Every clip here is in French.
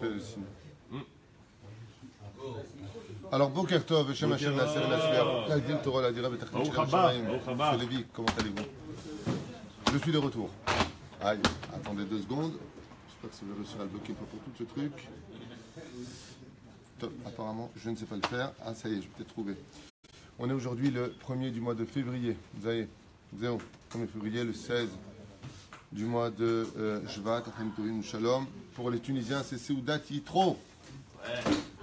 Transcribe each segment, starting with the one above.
fais le signe. Alors, Boker Tov, Hashem Hashem Nasser Nasser, L'Agdil Torah, l'Adira Betachlit Shalom Shamaim, c'est Lévi, comment allez-vous? Je suis de retour. Aïe, attendez 2 secondes. J'espère que ça va réussir à le bloquer pour tout ce truc. Top, apparemment, je ne sais pas le faire. Ah, ça y est, je vais peut-être trouver. On est aujourd'hui le 1er du mois de février. Vous avez, 1er février, le 16 du mois de Shvat, Achim Tovim Shalom. Pour les Tunisiens, c'est Seudat Yitro.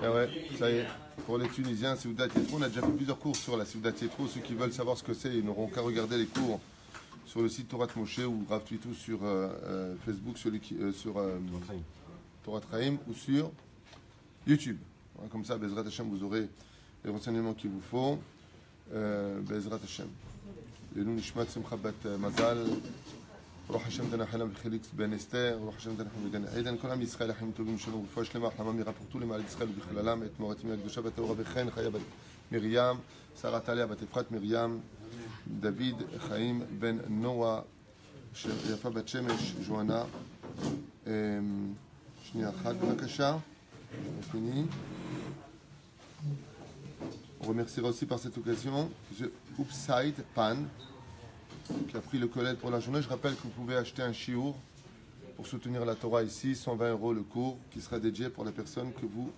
Et ouais, ça y est. Pour les Tunisiens, Seudat Yitro. On a déjà fait plusieurs cours sur la Seudat Yitro. Ceux qui veulent savoir ce que c'est, ils n'auront qu'à regarder les cours sur le site Torah Moshe ou Rav Twitou sur Facebook, sur Torah Chaim ou sur YouTube. Voilà, comme ça, Bezrat Hashem, vous aurez les renseignements qu'il vous faut. Bezrat Hashem. Et nous, Nishmat Simcha Bat Mazal. روح השם תנחלם וחיליקס בן אסתר, רוח השם תנחלם בגן עדן, כל עם ישראל החיים טובים שלום ורפואה שלמה, החלמה מהירה פורטו למעלת ישראל ובכללם, את מורתים הקדושה בתורה וכן חיה בת מרים, שרה טליה בת אפרת מרים, דוד חיים בן נועה, יפה בת שמש, ז'ואנה, שנייה אחת בבקשה, fini. On remerciera aussi par cette occasion The Upside Pan qui a pris le collège pour la journée. Je rappelle que vous pouvez acheter un chiour pour soutenir la Torah ici, 120 € le cours qui sera dédié pour la personne que vous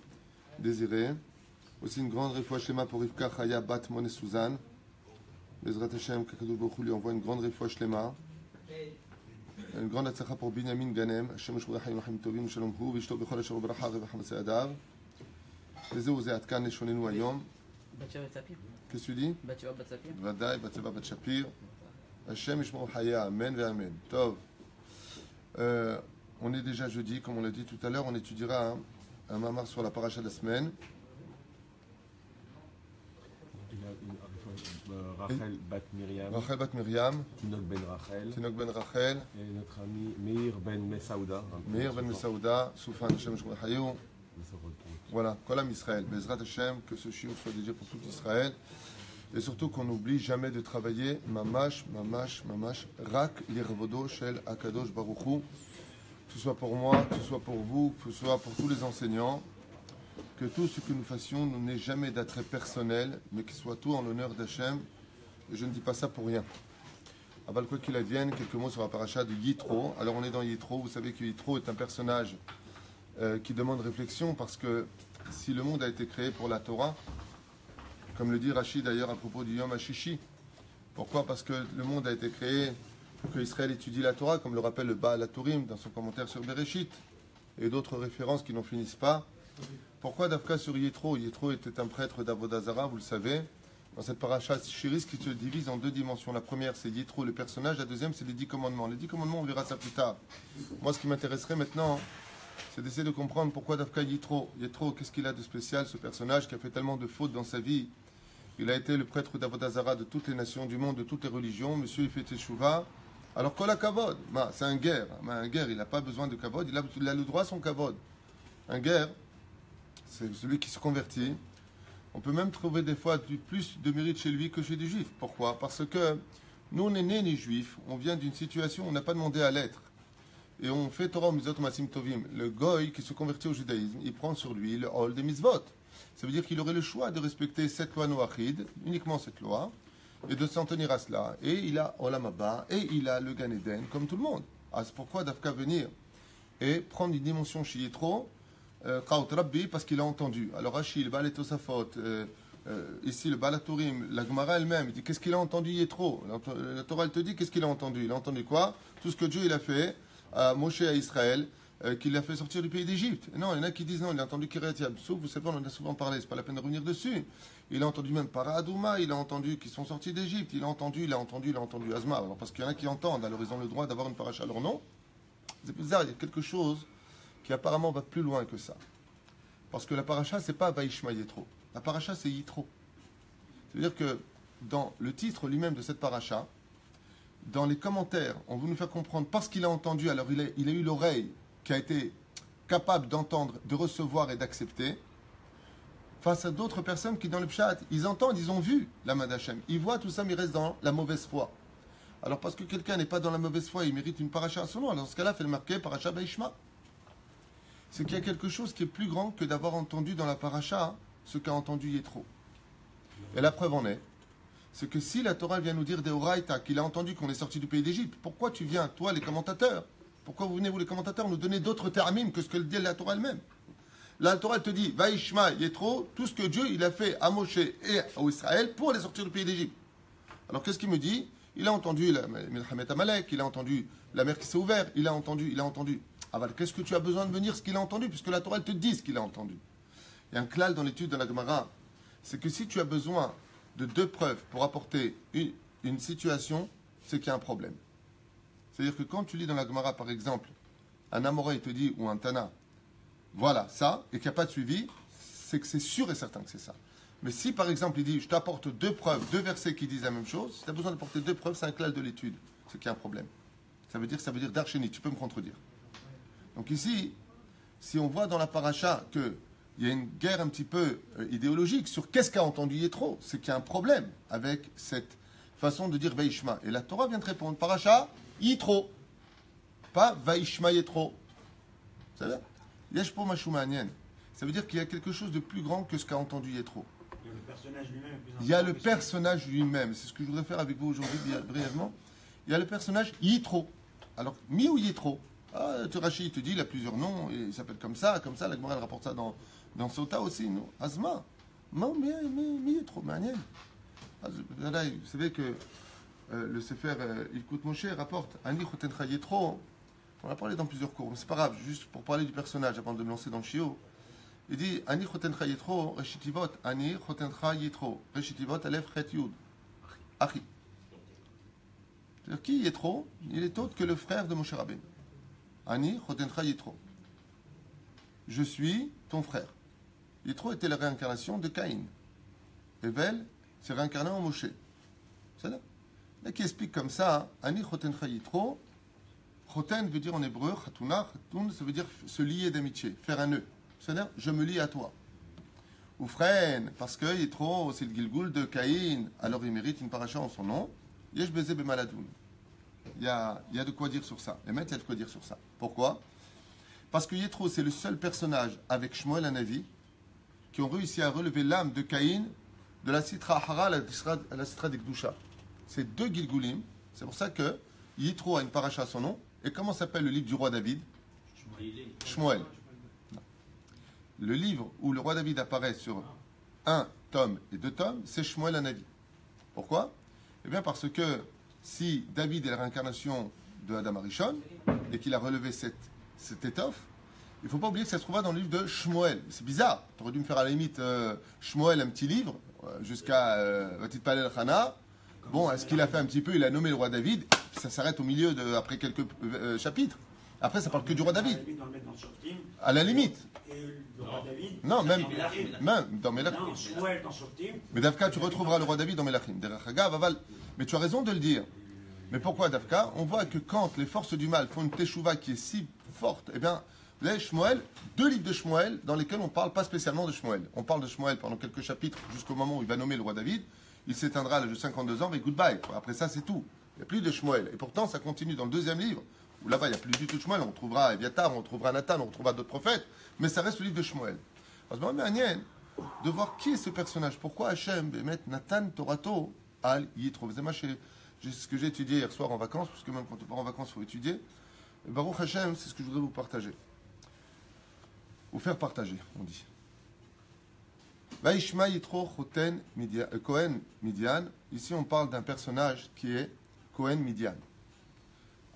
désirez. Aussi une grande refoua shlema pour Rivka Chaya Bat Mone Suzanne. Bezrat Hashem, Kakadou Baruch Hu lui envoie une grande refoua shlema. Une grande atzacha pour Binyamin Ganem. Hashem Shmurah Hayim Achim Tovim Shalom Hu Vishto Bechol Hashem Bracha Revacham Seadav. וזהו זה עד כאן לשוננו היום. בת שבע בת ספיר. Qu'est-ce que tu dis? בת שבע בת ספיר. ודאי, בת שבע בת שפיר. Hashem Yishmor Haya, Amen ve Amen. Tov. On est déjà jeudi, comme on l'a dit tout à l'heure, on étudiera un mamar sur la paracha de la semaine. Rachel Bat Miriam. Rachel Bat Miriam. Tinok Ben Rachel. Tinok Ben Rachel. Et notre ami Meir Ben Mesaouda. Meir Ben Mesaouda. Soufan Hashem Yishmor Hayou. Voilà, Kolam Israël. Bezrat Hashem, que ce shiur soit dédié pour tout Israël. Et surtout qu'on n'oublie jamais de travailler mamash, rak l'irvodo shel akadosh baruchu, que ce soit pour moi, que ce soit pour vous, que ce soit pour tous les enseignants, que tout ce que nous fassions n'ait jamais d'attrait personnel, mais qu'il soit tout en l'honneur d'Hachem. Et je ne dis pas ça pour rien. Aval quoi qu'il advienne, quelques mots sur la paracha de Yitro. Alors on est dans Yitro, vous savez que Yitro est un personnage qui demande réflexion, parce que si le monde a été créé pour la Torah, comme le dit Rachid d'ailleurs à propos du Yom HaShishi. Pourquoi? Parce que le monde a été créé pour que Israël étudie la Torah, comme le rappelle le Baal HaTurim dans son commentaire sur Bereshit, et d'autres références qui n'en finissent pas. Pourquoi Dafka sur Yitro? Yitro était un prêtre d'Avodah Zarah, vous le savez. Dans cette paracha Shiris qui se divise en 2 dimensions. La première, c'est Yitro, le personnage. La deuxième, c'est les 10 commandements. Les 10 commandements, on verra ça plus tard. Moi, ce qui m'intéresserait maintenant, c'est d'essayer de comprendre pourquoi Dafka Yitro. Yitro, qu'est-ce qu'il a de spécial, ce personnage qui a fait tellement de fautes dans sa vie? Il a été le prêtre d'Avodah Zarah de toutes les nations du monde, de toutes les religions. Monsieur, il fait teshuva. Alors, kola kavod. C'est un guerre. Un guerre, il n'a pas besoin de kavod. Il a le droit à son kavod. Un guerre, c'est celui qui se convertit. On peut même trouver des fois plus de mérite chez lui que chez des juifs. Pourquoi? Parce que nous, on n'est nés ni juifs. On vient d'une situation où on n'a pas demandé à l'être. Et on fait Torah Mizvot Masim Tovim. Le goy qui se convertit au judaïsme, il prend sur lui le hall des mitzvot. Ça veut dire qu'il aurait le choix de respecter cette loi noachide, uniquement cette loi, et de s'en tenir à cela. Et il a Olam Haba, et il a le Gan Eden, comme tout le monde. Ah, c'est pourquoi Dafka venir et prendre une dimension chez Yitro, Chaot Rabbi, parce qu'il a entendu. Alors Rachid, le Baal Tosafot, ici le Baal HaTurim, la Gemara elle-même, il dit qu'est-ce qu'il a entendu Yitro? La Torah elle te dit qu'est-ce qu'il a entendu? Il a entendu quoi? Tout ce que Dieu il a fait à Moshe à Israël, qu'il l'a fait sortir du pays d'Égypte. Non, il y en a qui disent non, il a entendu Kiryat Yamsouf, vous savez, on en a souvent parlé, c'est pas la peine de revenir dessus. Il a entendu même Paradouma, il a entendu qu'ils sont sortis d'Égypte, il a entendu Azma. Alors parce qu'il y en a qui entendent, alors ils ont le droit d'avoir une paracha, alors non. C'est bizarre, il y a quelque chose qui apparemment va plus loin que ça. Parce que la paracha, c'est pas Vaishma Yitro. La paracha, c'est Yitro. C'est-à-dire que dans le titre lui-même de cette paracha, dans les commentaires, on veut nous faire comprendre, parce qu'il a entendu, alors il a eu l'oreille qui a été capable d'entendre, de recevoir et d'accepter, face à d'autres personnes qui, dans le pshat, ils entendent, ils ont vu la main d'Hachem. Ils voient tout ça, mais ils restent dans la mauvaise foi. Alors, parce que quelqu'un n'est pas dans la mauvaise foi, il mérite une paracha à son nom. Alors, dans ce cas-là, fait le marquer paracha Vaishma. c'est qu'il y a quelque chose qui est plus grand que d'avoir entendu dans la paracha ce qu'a entendu Yétro. Et la preuve en est, c'est que si la Torah vient nous dire des Oraïta, qu'il a entendu qu'on est sorti du pays d'Égypte, pourquoi tu viens, toi, les commentateurs, pourquoi vous venez, vous les commentateurs, nous donner d'autres termines que ce que dit la Torah elle-même? La Torah elle te dit, Vaishma Yétro, tout ce que Dieu il a fait à Moshe et à Israël pour les sortir du pays d'Égypte. Alors qu'est-ce qu'il me dit? Il a entendu la Milchamet Amalek, il a entendu la mer qui s'est ouverte, il a entendu. Ah bah, qu'est-ce que tu as besoin de me dire ce qu'il a entendu, puisque la Torah elle te dit ce qu'il a entendu. Il y a un klal dans l'étude de la Gemara, c'est que si tu as besoin de 2 preuves pour apporter une situation, c'est qu'il y a un problème. C'est-à-dire que quand tu lis dans la Gemara, par exemple, un Amoré te dit, ou un Tana, voilà ça, et qu'il n'y a pas de suivi, c'est que c'est sûr et certain que c'est ça. Mais si, par exemple, il dit, je t'apporte 2 preuves, 2 versets qui disent la même chose, si tu as besoin d'apporter 2 preuves, c'est un klal de l'étude, c'est qu'il y a un problème. Ça veut dire d'archénie, tu peux me contredire. Donc ici, si on voit dans la paracha qu'il y a une guerre un petit peu idéologique sur qu'est-ce qu'a entendu Yétro, c'est qu'il y a un problème avec cette façon de dire Vaishma. Et la Torah vient de répondre, paracha, Yétro, pas Vaishma Yétro. Ça veut dire Yeshpo Mashou Ma'anien. Ça veut dire qu'il y a quelque chose de plus grand que ce qu'a entendu Yétro. Il y a le personnage lui-même. C'est ce que je voudrais faire avec vous aujourd'hui, brièvement. Il y a le personnage Yitro. Alors, Mi ou Yitro? Rashi, il te dit, il a plusieurs noms, et il s'appelle comme ça, la Gemara elle rapporte ça dans Sota aussi, non? Azma. Mi Yitro, Ma'anien. Vous savez que le Sefer Ilkut Moshe rapporte Ani Chotencha Yitro. On a parlé dans plusieurs cours, mais c'est pas grave, juste pour parler du personnage avant de me lancer dans le chiot. Il dit Ani Chotencha Yitro, Reshitivot, Ani Chotencha Yitro, Reshitivot, Aleph Chet Yud. Achi. C'est-à-dire, qui Yitro? Il est autre que le frère de Moshe Rabbeinu. Ani Chotencha Yitro. Je suis ton frère. Yitro était la réincarnation de Caïn. Evel s'est réincarné en Moshe. C'est là. Là qui explique comme ça, Ani Chotencha Yitro. Choten veut dire en hébreu, Chatuna, Chatun, ça veut dire se lier d'amitié, faire un nœud. C'est-à-dire, je me lie à toi. Ou Fren, parce que Yitro, c'est le Gilgul de Caïn, alors il mérite une paracha en son nom. Yesh Beze Bemaladoun. Il y a de quoi dire sur ça. Et maintenant, il y a de quoi dire sur ça. Pourquoi? Parce que Yitro, c'est le seul personnage avec Shmuel Hanavi qui ont réussi à relever l'âme de Caïn de la Sitra Hara à la Sitra d'Ekdusha. C'est 2 Gilgulim. C'est pour ça que Yitro a une paracha à son nom. Et comment s'appelle le livre du roi David? Shmuel. Le livre où le roi David apparaît sur 1 tome et 2 tomes, c'est Shmuel Hanavi. Pourquoi? Eh bien parce que si David est la réincarnation de Adam Arishon et qu'il a relevé cette étoffe, il ne faut pas oublier que ça se trouvera dans le livre de Shmuel. C'est bizarre. Tu aurais dû me faire à la limite Shmuel un petit livre jusqu'à Vatit Palel Chana. Bon, est-ce qu'il a fait un petit peu? Il a nommé le roi David. Ça s'arrête au milieu après quelques chapitres. Après, ça parle que du roi David. À la limite. Non, même dans Melachim. Mais Davka, tu retrouveras le roi David dans Melachim. Mais tu as raison de le dire. Mais pourquoi Davka? On voit que quand les forces du mal font une teshuva qui est si forte, eh bien, les Shmuel, 2 livres de Shmuel dans lesquels on ne parle pas spécialement de Shmuel. On parle de Shmuel pendant quelques chapitres jusqu'au moment où il va nommer le roi David. Il s'éteindra à l'âge de 52 ans, mais goodbye. Après ça, c'est tout. Il n'y a plus de Shmuel. Et pourtant, ça continue dans le 2e livre, où là-bas, il n'y a plus du tout de Shmuel. On retrouvera Eviatar, on retrouvera Nathan, on retrouvera d'autres prophètes. Mais ça reste le livre de Shmuel. Alors, c'est vraiment de voir qui est ce personnage. Pourquoi Hachem met Nathan Torato al Yitro? C'est ce que j'ai étudié hier soir en vacances, parce que même quand on part en vacances, il faut étudier. Et Baruch Hachem, c'est ce que je voudrais vous partager. Vous faire partager, on dit. Vaishma Yitro Kohen Midian. Ici, on parle d'un personnage qui est Kohen Midian.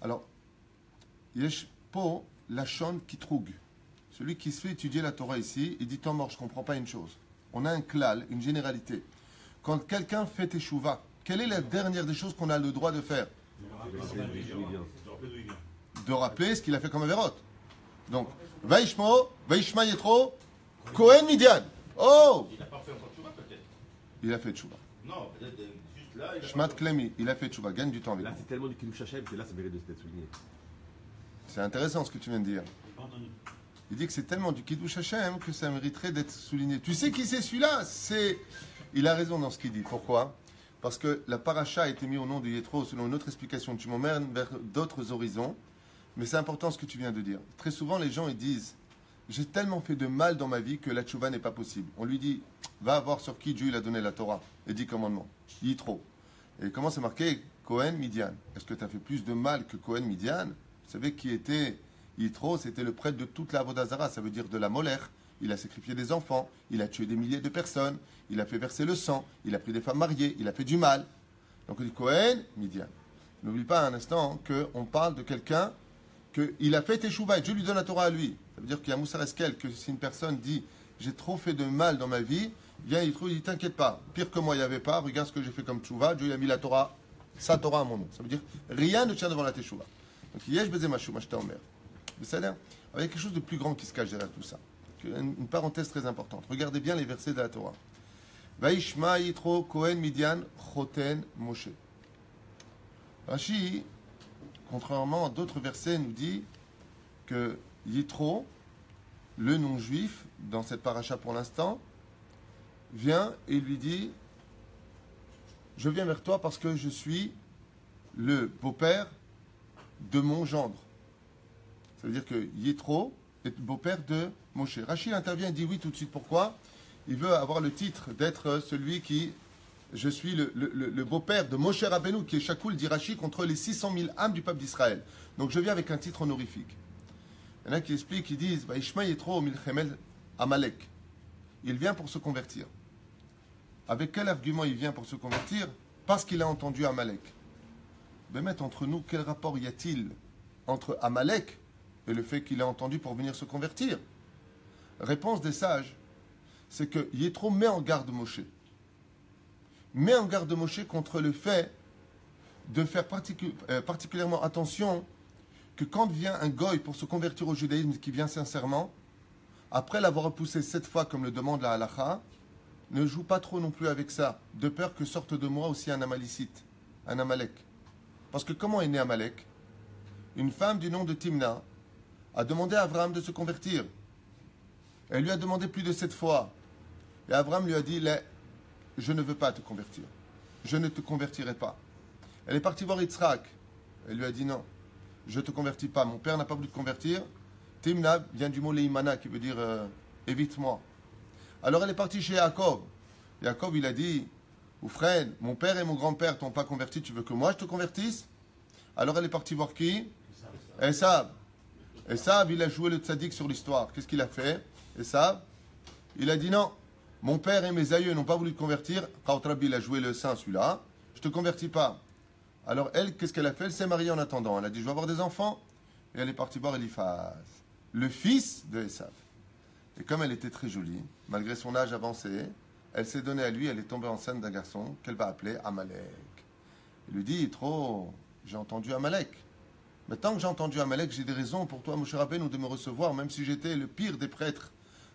Alors, Yesh Po Lachon Kitrug. Celui qui se fait étudier la Torah ici, il dit tant mort, je ne comprends pas une chose. On a un klal, une généralité. Quand quelqu'un fait teshuva, quelle est la dernière des choses qu'on a le droit de faire? De rappeler ce qu'il a fait comme Averot. Donc, Vaishma Yitro Kohen Midian. Oh! Il n'a pas fait encore tchouva peut-être. Il a fait tchouva. Non, peut-être juste là. Shmat Klemi, il a fait tchouva. Gagne du temps avec Là, vous. c'est tellement du Kiddush Hashem que là, ça mérite d'être souligné. C'est intéressant ce que tu viens de dire. Il dit que c'est tellement du Kiddush Hashem que ça mériterait d'être souligné. Tu sais qui c'est celui-là? Il a raison dans ce qu'il dit. Pourquoi? Parce que la paracha a été mise au nom de Yétro selon une autre explication. Tu m'emmènes vers d'autres horizons. Mais c'est important ce que tu viens de dire. Très souvent, les gens ils disent j'ai tellement fait de mal dans ma vie que la tchouva n'est pas possible. On lui dit, va voir sur qui Dieu il a donné la Torah, les 10 commandements. Yitro. Et comment c'est marqué Cohen Midian. Est-ce que tu as fait plus de mal que Cohen Midian? Vous savez qui était Yitro? C'était le prêtre de toute la Avodazara, ça veut dire de la molaire. Il a sacrifié des enfants, il a tué des milliers de personnes, il a fait verser le sang, il a pris des femmes mariées, il a fait du mal. Donc on dit Cohen Midian. N'oublie pas un instant qu'on parle de quelqu'un qu'il a fait Teshuvah et Dieu lui donne la Torah à lui. Ça veut dire qu'il y a Moussar Eskel, que si une personne dit j'ai trop fait de mal dans ma vie, vient il dit t'inquiète pas, pire que moi il n'y avait pas, regarde ce que j'ai fait comme Teshuvah, Dieu lui a mis la Torah, sa Torah à mon nom. Ça veut dire rien ne tient devant la Teshuvah. Donc yesh bezé machou machta omer. Vous savez, il y a quelque chose de plus grand qui se cache derrière tout ça. Une parenthèse très importante. Regardez bien les versets de la Torah. Vaishma Yitro Kohen Midian Choten Moshe. Rashi, contrairement à d'autres versets, nous dit que Yitro, le non-juif, dans cette paracha pour l'instant, vient et lui dit je viens vers toi parce que je suis le beau-père de mon gendre. Ça veut dire que Yitro est le beau-père de Moshe. Rashi intervient et dit oui tout de suite. Pourquoi? Il veut avoir le titre d'être celui qui... Je suis le beau-père de Moshe Rabbeinu, qui est Shakoul, dit Rashi, contre les 600 000 âmes du peuple d'Israël. Donc je viens avec un titre honorifique. Il y en a qui expliquent, qui disent Ishma Yitro Milchemel Amalek. Il vient pour se convertir. Avec quel argument il vient pour se convertir? Parce qu'il a entendu Amalek. Mais mettre entre nous, quel rapport y a-t-il entre Amalek et le fait qu'il a entendu pour venir se convertir? Réponse des sages, c'est que Yitro met en garde Moshe. Met en garde Moshe contre le fait de faire particulièrement attention que quand vient un goy pour se convertir au judaïsme, qui vient sincèrement, après l'avoir repoussé 7 fois comme le demande la halacha, ne joue pas trop non plus avec ça, de peur que sorte de moi aussi un Amalicite, un Amalek. Parce que comment est né Amalek? Une femme du nom de Timna a demandé à Abraham de se convertir. Elle lui a demandé plus de 7 fois. Et Abraham lui a dit, je ne veux pas te convertir. Je ne te convertirai pas. Elle est partie voir Yitzhak. Elle lui a dit, non, je ne te convertis pas. Mon père n'a pas voulu te convertir. Timna vient du mot leimana, qui veut dire évite-moi. Alors elle est partie chez Yaakov. Yaakov, il a dit, Oufren, mon père et mon grand-père t'ont pas converti, tu veux que moi je te convertisse? Alors elle est partie voir qui? Esav. Esav, il a joué le tzaddik sur l'histoire. Qu'est-ce qu'il a fait? Esav, il a dit non, mon père et mes aïeux n'ont pas voulu te convertir. Raotrabi, il a joué le saint, celui-là. Je te convertis pas. Alors elle, qu'est-ce qu'elle a fait? Elle s'est mariée en attendant. Elle a dit, je vais avoir des enfants. Et elle est partie voir Eliphaz, le fils de Esav. Et comme elle était très jolie, malgré son âge avancé, elle s'est donnée à lui, elle est tombée enceinte d'un garçon qu'elle va appeler Amalek. Il lui dit, trop, j'ai entendu Amalek. Maintenant que j'ai entendu Amalek, j'ai des raisons pour toi, Moshe Rabbeinu, de me recevoir, même si j'étais le pire des prêtres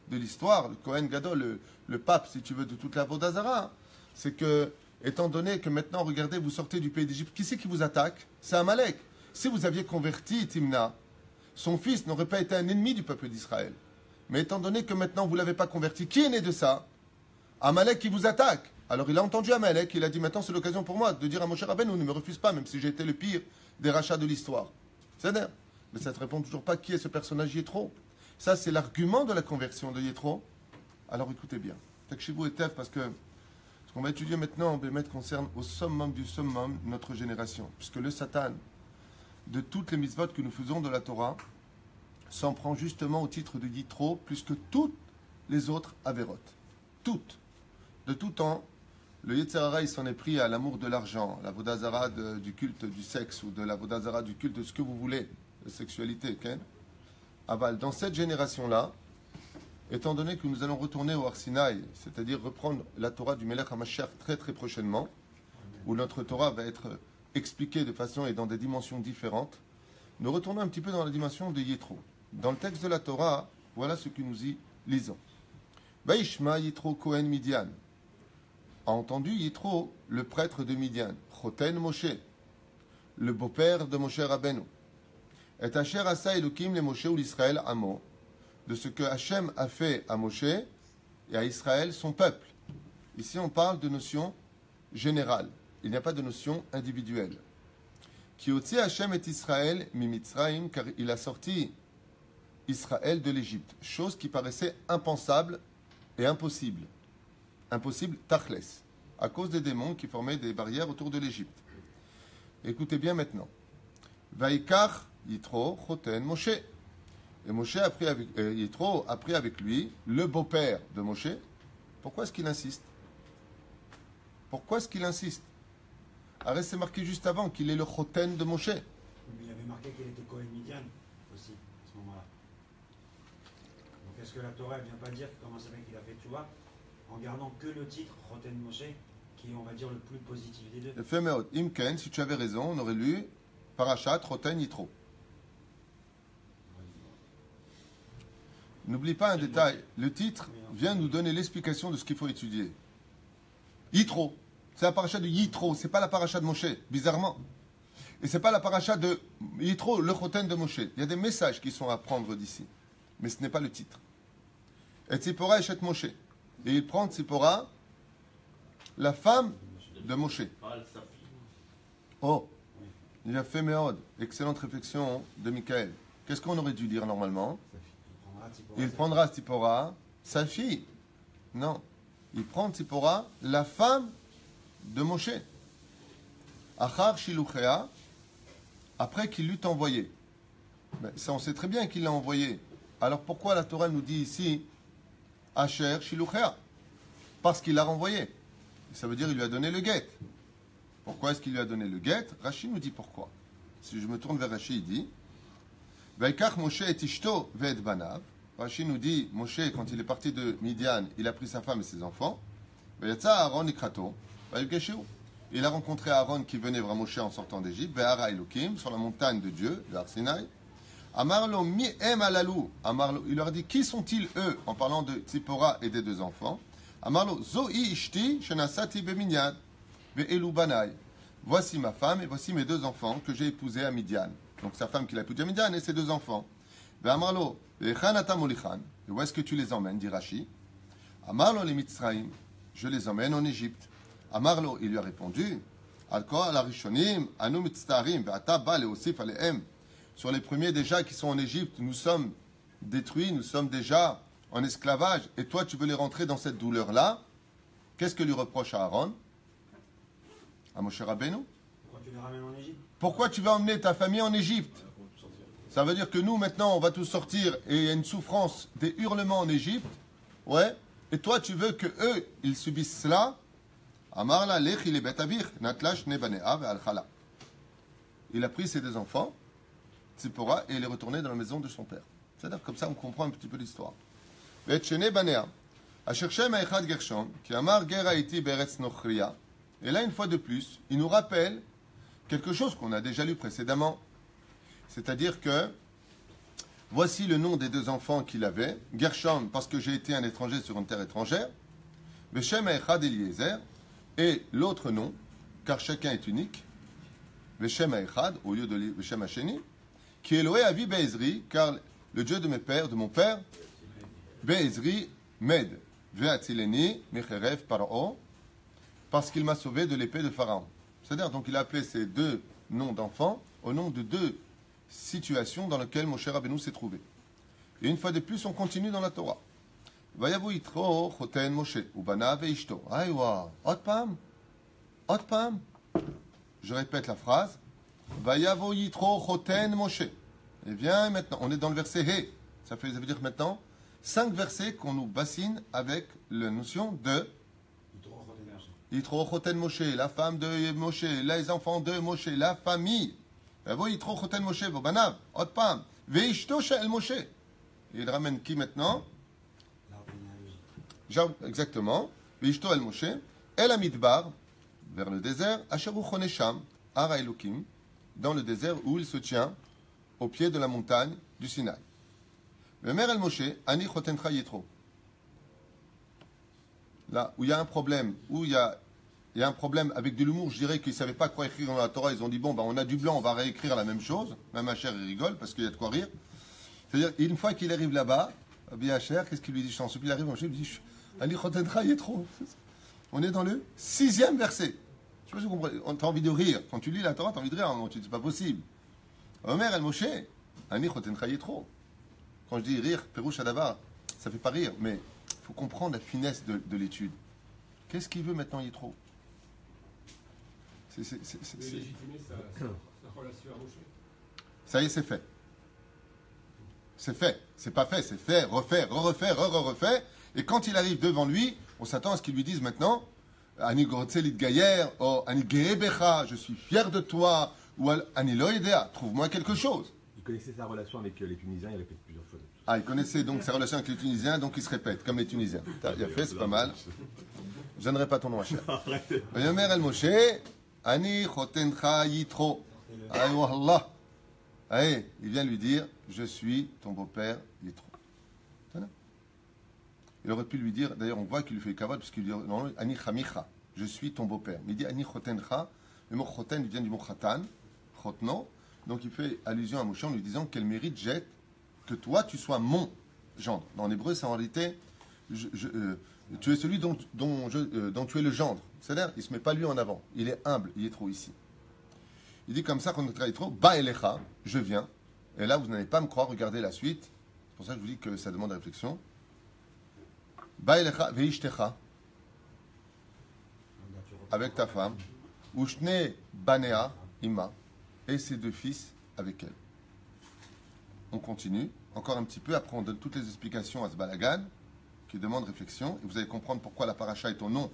de l'histoire, le Kohen Gadol, le pape, si tu veux, de toute la Vodazara. C'est que, étant donné que maintenant, regardez, vous sortez du pays d'Égypte, qui c'est qui vous attaque? C'est Amalek. Si vous aviez converti Timna, son fils n'aurait pas été un ennemi du peuple d'Israël. Mais étant donné que maintenant vous ne l'avez pas converti, qui est né de ça? Amalek qui vous attaque. Alors il a entendu Amalek, il a dit maintenant c'est l'occasion pour moi de dire à Moshe Rabbeinu, ne me refuse pas, même si j'ai été le pire des rachats de l'histoire. C'est-à-dire, mais ça ne te répond toujours pas qui est ce personnage Yitro. Ça c'est l'argument de la conversion de Yitro. Alors écoutez bien, Takshivou et Tev, parce que ce qu'on va étudier maintenant, Bémet, concerne au summum du summum notre génération. Puisque le Satan, de toutes les mitzvot que nous faisons de la Torah, s'en prend justement au titre de Yitro, plus que toutes les autres avérotes. Toutes. De tout temps, le Yetzer Hara, il s'en est pris à l'amour de l'argent, la vodazara du culte du sexe, ou de la vodazara du culte de ce que vous voulez, de sexualité, Ken. Aval, dans cette génération-là, étant donné que nous allons retourner au Har Sinaï, c'est-à-dire reprendre la Torah du Melech HaMashiach très très prochainement, où notre Torah va être expliquée de façon et dans des dimensions différentes, nous retournons un petit peu dans la dimension de Yitro. Dans le texte de la Torah, voilà ce que nous y lisons. Vaishma Yitro Kohen Midian. A entendu Yitro, le prêtre de Midian, Choten Moshe, le beau-père de Moshe Rabbeinu. Et Asher Asa Elokim le Moshe ou l'Israël Amo, de ce que Hachem a fait à Moshe et à Israël, son peuple. Ici, on parle de notion générale. Il n'y a pas de notion individuelle. Ki otzi Hachem et Israël mi Mitzrayim, car il a sorti Israël de l'Égypte. Chose qui paraissait impensable et impossible. Impossible, tachles, à cause des démons qui formaient des barrières autour de l'Égypte. Écoutez bien maintenant. Vaikar Yitro Choten Moshe. Et Moshe a pris avec, Yitro a pris avec lui le beau-père de Moshe. Pourquoi est-ce qu'il insiste? Pourquoi est-ce qu'il insiste? Arrête, c'est marqué juste avant qu'il est le Choten de Moshe. Mais il avait marqué qu'il était Cohen Midian aussi, à ce moment-là. Donc est-ce que la Torah ne vient pas dire comment c'est bien qu'il a fait Tchouva en gardant que le titre Choten Moshe, qui est, on va dire, le plus positif des deux? Fait Meod. Imken, si tu avais raison, on aurait lu Parashat Choten Yitro. N'oublie pas un détail, le titre vient nous donner l'explication de ce qu'il faut étudier. Yitro, c'est la paracha de Yitro, c'est pas la paracha de Moshe, bizarrement. Et c'est pas la paracha de Yitro, le Choten de Moshe. Il y a des messages qui sont à prendre d'ici, mais ce n'est pas le titre. Et Tzipora échec Moshe. Et il prend Tzipora, la femme de Moshe. Oh, il a fait Meod, excellente réflexion de Michael. Qu'est-ce qu'on aurait dû dire normalement? Il prendra Tzipora, sa fille. Non. Il prend Tzipora, la femme de Moshe. Achar Shiluchea, après qu'il l'eût envoyé. Mais ça, on sait très bien qu'il l'a envoyé. Alors pourquoi la Torah nous dit ici Asher Shiluchea? Parce qu'il l'a renvoyé. Ça veut dire qu'il lui a donné le guet. Pourquoi est-ce qu'il lui a donné le guet? Rashi nous dit pourquoi. Si je me tourne vers Rashi, il dit Vaikach Moshe et Ishto ve'et banav. Rashi nous dit, Moshe, quand il est parti de Midian, il a pris sa femme et ses enfants. Aaron ikrato, il a rencontré Aaron qui venait vers Moshe en sortant d'Égypte, Ve'ara Elokim, sur la montagne de Dieu, le Har Sinaï. Amarlo mi em alalou. Amarlo, il leur a dit, qui sont-ils eux, en parlant de Tzipora et des deux enfants. Amarlo, Zoi ishti shenasati beminyan, ve'elu banai. Voici ma femme et voici mes deux enfants que j'ai épousés à Midian. Donc sa femme qu'il a épousée à Midian et ses deux enfants. Ve'amarlo, et où est-ce que tu les emmènes, dit Rashi. Amarlo les Mitzraïm, je les emmène en Égypte. Amarlo, il lui a répondu, sur les premiers déjà qui sont en Égypte, nous sommes détruits, nous sommes déjà en esclavage, et toi tu veux les rentrer dans cette douleur-là. Qu'est-ce que lui reproche à Aaron? À Moshe Rabbeinu? Pourquoi tu les ramènes en Égypte? Pourquoi tu vas emmener ta famille en Égypte? Ça veut dire que nous, maintenant, on va tous sortir et il y a une souffrance, des hurlements en Égypte. Ouais. Et toi, tu veux que eux, ils subissent cela. Amarla lech il est betavir, natlash nebanea ve'alchala. Il a pris ses deux enfants, Tzipora, et il est retourné dans la maison de son père. C'est-à-dire, comme ça, on comprend un petit peu l'histoire. Ve'etchene banea, ashershem ha'echad gershom, ki amar ger ha'iti beretz nochriya. Et là, une fois de plus, il nous rappelle quelque chose qu'on a déjà lu précédemment. C'est-à-dire que voici le nom des deux enfants qu'il avait. Gershom, parce que j'ai été un étranger sur une terre étrangère. Veshem Echad Eliezer. Et l'autre nom, car chacun est unique. Veshem Echad, au lieu de Veshem Hasheni. Qui est Eloé Avi Be'ezri, car le Dieu de mes pères, de mon père, Be'ezri Med. Ve'atzileni Mecherev Paro. Parce qu'il m'a sauvé de l'épée de Pharaon. C'est-à-dire, donc il a appelé ces deux noms d'enfants au nom de deux situation dans laquelle Moshe Rabbeinu s'est trouvé. Et une fois de plus, on continue dans la Torah. Vayavu Yitro Choten Moshe Ubana ve'ishto. Aïwa, Otpam. Je répète la phrase. Vayavu Yitro Choten Moshe. Et bien maintenant, on est dans le verset He. Ça veut dire maintenant 5 versets qu'on nous bassine avec la notion de Yitro Choten Moshe, la femme de Moshe, les enfants de Moshe, la famille. Yitro Choten Moshe, Bobanav, Otpam, Veishto Shel Moshe. Il ramène qui maintenant? Exactement. Veishto El Moshe, El Amidbar, vers le désert, Asheru Chonesham, Ara Elokim, dans le désert où il se tient au pied de la montagne du Sinaï. Vemer El Moshe, Ani Chotencha Yitro. Là où il y a un problème, où il y a un problème avec de l'humour, je dirais qu'ils ne savaient pas quoi écrire dans la Torah. Ils ont dit, bon, on a du blanc, on va réécrire la même chose. Même Hacher, il rigole parce qu'il y a de quoi rire. C'est-à-dire, une fois qu'il arrive là-bas, Hacher, qu'est-ce qu'il lui dit? Je t'en supplie, il arrive, il lui dit, Ali Chotencha Yitro. On est dans le 6e verset. Je sais pas si vous comprenez. Tu as envie de rire. Quand tu lis la Torah, tu as envie de rire. Tu dis, c'est pas possible. Omer El Moshe, Ani Chotencha Yitro. Quand je dis rire, Perouche Adabar, ça fait pas rire, mais il faut comprendre la finesse de l'étude. Qu'est-ce qu'il veut maintenant Yitro? légitimer sa relation à Moshe. Ça y est, c'est fait. C'est fait. C'est pas fait, c'est fait, refait, refait. Et quand il arrive devant lui, on s'attend à ce qu'il lui dise maintenant Ani Gortzelit Gayer, ou Ani Geebecha, je suis fier de toi, ou Ani Loïdea, trouve-moi quelque chose. Il connaissait sa relation avec les Tunisiens, il répète plusieurs fois. Ah, il connaissait donc sa relation avec les Tunisiens, donc il se répète, comme les Tunisiens. Il a fait, c'est pas mal. Je donnerai pas ton nom à cher. Yomer El Moshe, Ani Chotencha Yitro. Aïe, Allah. Allez, il vient lui dire, je suis ton beau-père Yitro. Il aurait pu lui dire, d'ailleurs on voit qu'il lui fait le kavod, parce qu'il lui dit, non, Ani Chamicha, je suis ton beau-père. Mais il dit Ani Chotencha, le mot Choten vient du mot Chatan, Chotno, donc il fait allusion à Moshe en lui disant qu'elle mérite jette que toi tu sois mon gendre. Dans l'hébreu, c'est en réalité, tu es celui dont tu es le gendre. C'est-à-dire, il ne se met pas lui en avant, il est humble, il est trop ici. Il dit comme ça, quand on travaille trop, Ba Elecha, je viens, et là vous n'allez pas me croire, regardez la suite, c'est pour ça que je vous dis que ça demande réflexion. Ba Elecha veishtecha, avec ta femme, Ushne Banea Ima, et ses deux fils avec elle. On continue, encore un petit peu, après on donne toutes les explications à ce balagan, qui demande réflexion, et vous allez comprendre pourquoi la paracha est au nom.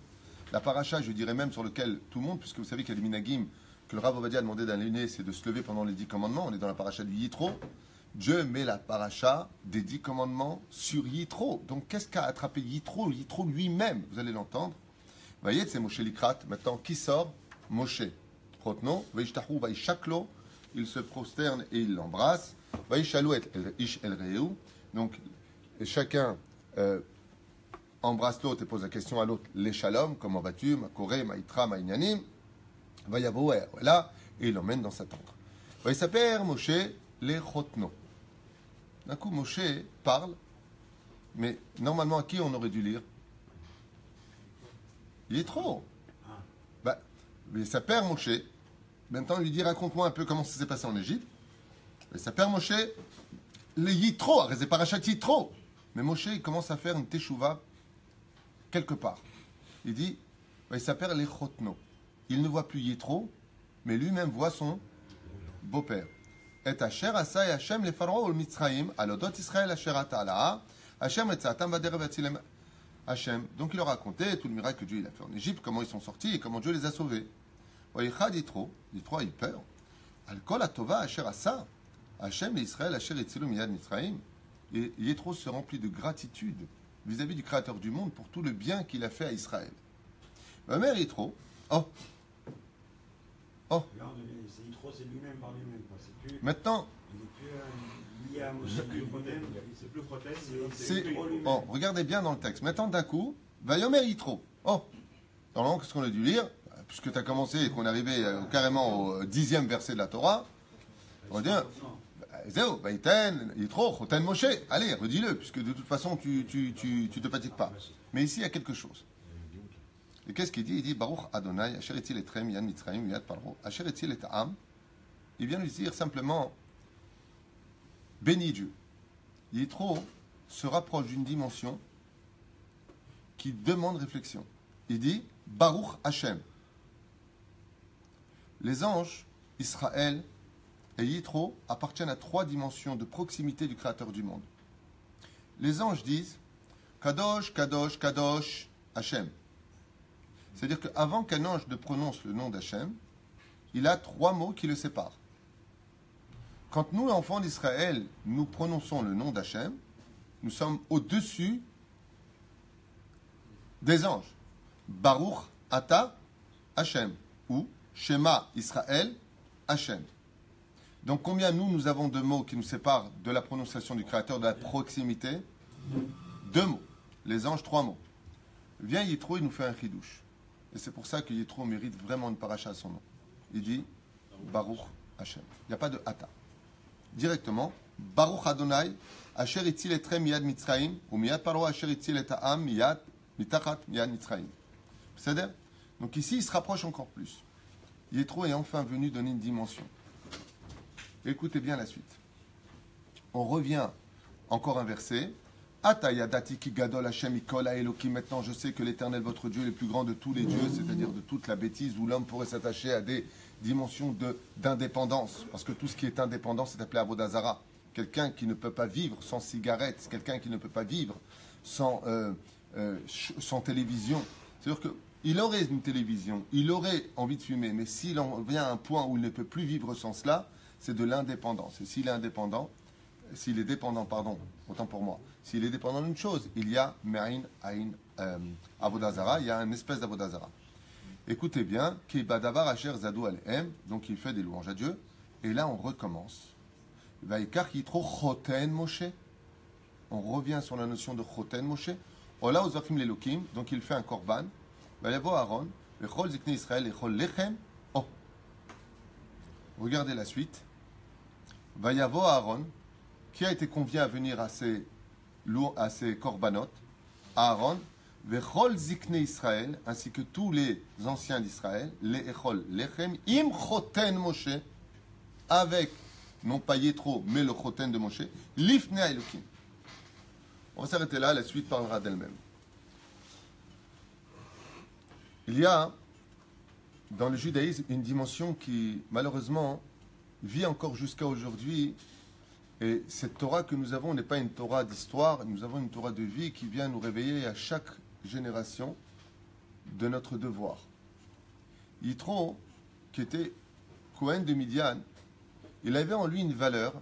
La paracha, je dirais même sur lequel tout le monde, puisque vous savez qu'il y a des minagim, que le Rav Ovadia a demandé d'allumer, c'est de se lever pendant les 10 commandements, on est dans la paracha du Yitro, Dieu met la paracha des 10 commandements sur Yitro. Donc qu'est-ce qu'a attrapé Yitro? Yitro lui-même, vous allez l'entendre. Voyez, c'est Moshe Likrat, maintenant qui sort? Moshe. Chotno, Vaishtahu, Vaishaklo, il se prosterne et il l'embrasse. Vaishalu et ish el reu. Donc chacun embrasse l'autre et pose la question à l'autre, les shalom, comment vas-tu, ma koré, ma itra, ma inyanim. Vayavo, voilà, et il l'emmène dans sa tente. Il s'appelle Moshe les Chotno. D'un coup, Moshe parle, mais normalement, à qui on aurait dû lire? Il est trop. Mais sa père Moshe, maintenant il lui dit raconte-moi un peu comment ça s'est passé en Égypte. Et sa père Moshe, les Yitro, c'est parachat Yitro. Mais Moshe il commence à faire une teshuva quelque part. Il dit, il s'appelle les Chotno. Il ne voit plus Yitro, mais lui-même voit son beau-père. Et Asher Asa et Hashem les Pharaons au Mitzraïm, alodot Israël Asher Atala, Hashem et Tzatam Vaderev Atzilem Hashem. Donc il leur a raconté tout le miracle que Dieu il a fait en Égypte, comment ils sont sortis et comment Dieu les a sauvés. Voyechad Yitro a eu peur. Al-Kol Atova Asher Asa, Hashem et Israël Asher Etzilu Miyad Mitzraïm. Et Yitro se remplit de gratitude vis-à-vis du Créateur du monde pour tout le bien qu'il a fait à Israël. Ma mère Yitro, Là, c'est Yitro, c'est lui-même par lui-même. C'est plus, maintenant, il n'est plus lié à Moshe lui-même. C'est plus protège, c'est, Yitro lui-même. bon, regardez bien dans le texte. Maintenant, d'un coup, Vayomer Yitro. Dans la langue, qu'est-ce qu'on a dû lire? Puisque tu as commencé et qu'on est arrivé carrément au 10e verset de la Torah, on va dire Zéo, Baïten, Yitro, Choten Moshe. Allez, redis-le, puisque de toute façon, tu te fatigues pas. Mais ici, il y a quelque chose. Et qu'est-ce qu'il dit? Il dit Baruch Adonai, Asher etil etrem yad Mitzrayim yad Paro, Asher etil et Am. Il vient lui dire simplement bénis Dieu. Yitro se rapproche d'une dimension qui demande réflexion. Il dit Baruch Hashem. Les anges, Israël et Yitro appartiennent à 3 dimensions de proximité du Créateur du monde. Les anges disent Kadosh, Kadosh, Kadosh, Hashem. C'est-à-dire qu'avant qu'un ange ne prononce le nom d'Hachem, il a 3 mots qui le séparent. Quand nous, enfants d'Israël, nous prononçons le nom d'Hachem, nous sommes au-dessus des anges. Baruch Ata Hachem ou Shema Israël Hachem. Donc combien nous avons de mots qui nous séparent de la prononciation du Créateur, de la proximité? 2 mots. Les anges, 3 mots. Vient Yitro, il nous fait un chidouche. Et c'est pour ça que Yitro mérite vraiment une paracha à son nom. Il dit Baruch Hashem. Il n'y a pas de Ata. Directement, Baruch Adonai, Asher itzil etrem miyad Mitzrayim, ou miyad Paro Asher itzil et Ha'am miyad mitachat miyad Mitzrayim. C'est-à-dire, donc ici, il se rapproche encore plus. Yitro est enfin venu donner une dimension. Écoutez bien la suite. On revient Encore un verset. Atayadati ki gadol Hashem ikol haElokim. Maintenant, je sais que l'Éternel, votre Dieu, est le plus grand de tous les dieux, c'est-à-dire de toute la bêtise où l'homme pourrait s'attacher à des dimensions d'indépendance. Parce que tout ce qui est indépendant, c'est appelé Avodah Zara. Quelqu'un qui ne peut pas vivre sans cigarette, quelqu'un qui ne peut pas vivre sans télévision. C'est-à-dire qu'il aurait une télévision, il aurait envie de fumer, mais s'il en vient à un point où il ne peut plus vivre sans cela, c'est de l'indépendance. Et s'il est dépendant, autant pour moi, s'il est dépendant d'une chose, il y a Me'ain, Ain, Avodah Zara, il y a une espèce d'Avodah Zara. Écoutez bien, Ki badavar asher zadu alem, donc il fait des louanges à Dieu, et là on recommence. Vaikar yitro choten Moshe. On revient sur la notion de choten Moshe. Ola ozvachim lelokim, donc il fait un korban. Vayavo Aaron, vechol zikne Israël, echol lechem. Oh. Regardez la suite. Vayavo Aaron, qui a été convié à venir à ces korbanot, Aaron, vechol zikne Israël, ainsi que tous les anciens d'Israël, les echol lechem, im choten Moshe, avec non pas Yétro, mais le choten de Moshe, lifne Elokim. On va s'arrêter là, la suite parlera d'elle-même. Il y a dans le judaïsme une dimension qui, malheureusement, vit encore jusqu'à aujourd'hui. Et cette Torah que nous avons n'est pas une Torah d'histoire, nous avons une Torah de vie qui vient nous réveiller à chaque génération de notre devoir. Yitro, qui était Cohen de Midian, il avait en lui une valeur,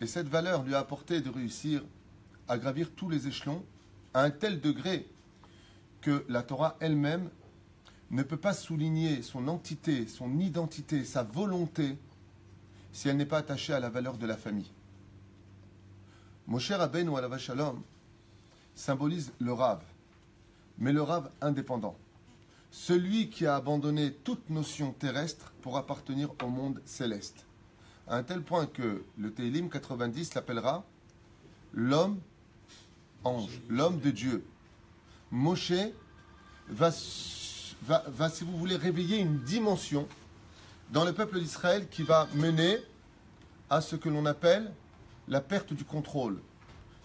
et cette valeur lui a apporté de réussir à gravir tous les échelons à un tel degré que la Torah elle-même ne peut pas souligner son entité, son identité, sa volonté, si elle n'est pas attachée à la valeur de la famille. Moshe Rabbeinu alav shalom symbolise le Rav, mais le Rav indépendant. Celui qui a abandonné toute notion terrestre pour appartenir au monde céleste. À un tel point que le Tehillim 90 l'appellera l'homme ange, l'homme de Dieu. Moshe va, si vous voulez, réveiller une dimension dans le peuple d'Israël qui va mener à ce que l'on appelle la perte du contrôle.